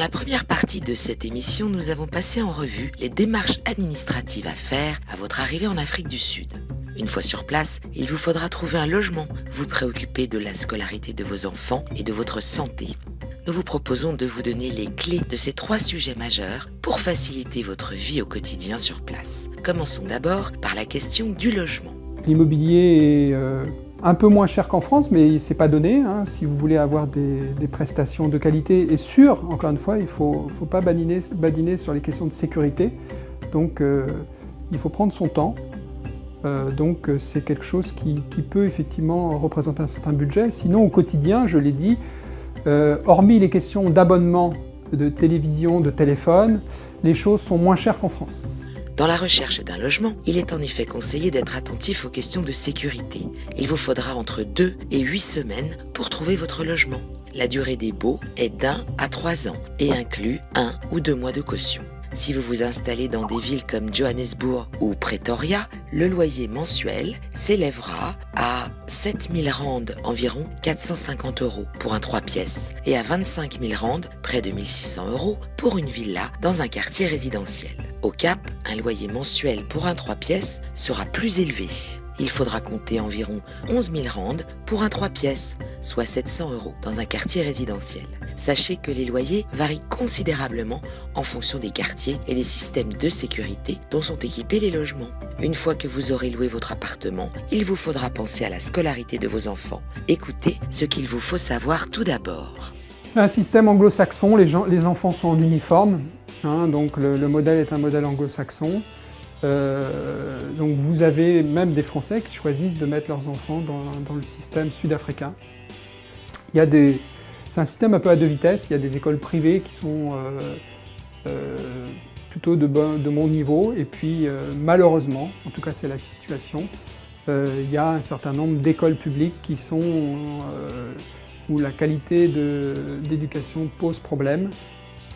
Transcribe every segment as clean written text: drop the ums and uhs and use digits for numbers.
la première partie de cette émission, nous avons passé en revue les démarches administratives à faire à votre arrivée en Afrique du Sud. Une fois sur place, il vous faudra trouver un logement, vous préoccuper de la scolarité de vos enfants et de votre santé. Nous vous proposons de vous donner les clés de ces 3 sujets majeurs pour faciliter votre vie au quotidien sur place. Commençons d'abord par la question du logement. L'immobilier est un peu moins cher qu'en France, mais c'est pas donné. Si vous voulez avoir des prestations de qualité et sûres, encore une fois, il ne faut pas badiner sur les questions de sécurité. Donc il faut prendre son temps. Donc c'est quelque chose qui peut effectivement représenter un certain budget. Sinon au quotidien, je l'ai dit, hormis les questions d'abonnement, de télévision, de téléphone, les choses sont moins chères qu'en France. Dans la recherche d'un logement, il est en effet conseillé d'être attentif aux questions de sécurité. Il vous faudra entre 2 et 8 semaines pour trouver votre logement. La durée des baux est d'1 à 3 ans et inclut 1 ou 2 mois de caution. Si vous vous installez dans des villes comme Johannesburg ou Pretoria, le loyer mensuel s'élèvera à 7 000 rand, environ 450 € pour un 3 pièces, et à 25 000 rand, près de 1 600 € pour une villa dans un quartier résidentiel. Au Cap, un loyer mensuel pour un 3 pièces sera plus élevé. Il faudra compter environ 11 000 rand pour un 3 pièces, soit 700 € dans un quartier résidentiel. Sachez que les loyers varient considérablement en fonction des quartiers et des systèmes de sécurité dont sont équipés les logements. Une fois que vous aurez loué votre appartement, il vous faudra penser à la scolarité de vos enfants. Écoutez ce qu'il vous faut savoir tout d'abord. Un système anglo-saxon, les enfants sont en uniforme, donc le modèle est un modèle anglo-saxon. Donc vous avez même des Français qui choisissent de mettre leurs enfants dans le système sud-africain. C'est un système un peu à 2 vitesses, il y a des écoles privées qui sont plutôt de bon niveau, et puis malheureusement, en tout cas c'est la situation, il y a un certain nombre d'écoles publiques qui sont où la qualité d'éducation pose problème.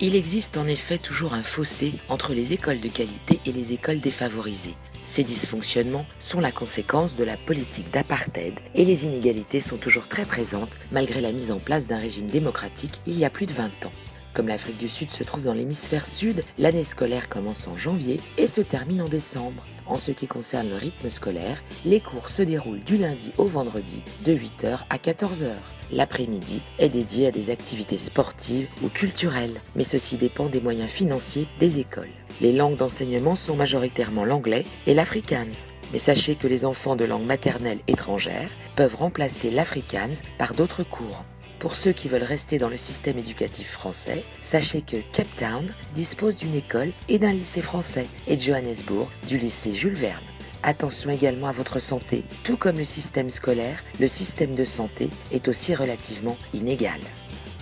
Il existe en effet toujours un fossé entre les écoles de qualité et les écoles défavorisées. Ces dysfonctionnements sont la conséquence de la politique d'apartheid et les inégalités sont toujours très présentes malgré la mise en place d'un régime démocratique il y a plus de 20 ans. Comme l'Afrique du Sud se trouve dans l'hémisphère sud, l'année scolaire commence en janvier et se termine en décembre. En ce qui concerne le rythme scolaire, les cours se déroulent du lundi au vendredi de 8 h à 14 h. L'après-midi est dédié à des activités sportives ou culturelles, mais ceci dépend des moyens financiers des écoles. Les langues d'enseignement sont majoritairement l'anglais et l'afrikaans. Mais sachez que les enfants de langue maternelle étrangère peuvent remplacer l'afrikaans par d'autres cours. Pour ceux qui veulent rester dans le système éducatif français, sachez que Cape Town dispose d'une école et d'un lycée français et Johannesburg du lycée Jules Verne. Attention également à votre santé, tout comme le système scolaire, le système de santé est aussi relativement inégal.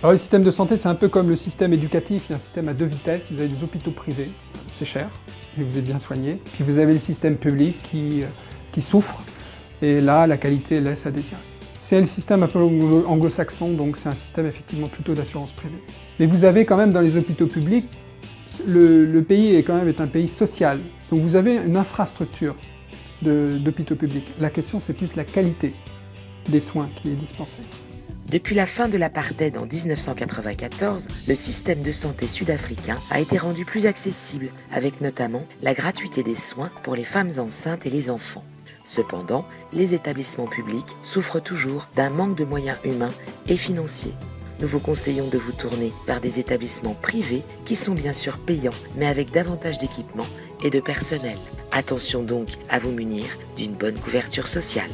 Alors le système de santé, c'est un peu comme le système éducatif, il y a un système à 2 vitesses, vous avez des hôpitaux privés, c'est cher, et vous êtes bien soigné, puis vous avez le système public qui souffre, et là la qualité laisse à désirer. C'est le système un peu anglo-saxon, donc c'est un système effectivement plutôt d'assurance privée. Mais vous avez quand même dans les hôpitaux publics, le pays est un pays social, donc vous avez une infrastructure d'hôpitaux publics. La question c'est plus la qualité des soins qui est dispensée. Depuis la fin de l'apartheid en 1994, le système de santé sud-africain a été rendu plus accessible, avec notamment la gratuité des soins pour les femmes enceintes et les enfants. Cependant, les établissements publics souffrent toujours d'un manque de moyens humains et financiers. Nous vous conseillons de vous tourner vers des établissements privés qui sont bien sûr payants, mais avec davantage d'équipements et de personnel. Attention donc à vous munir d'une bonne couverture sociale.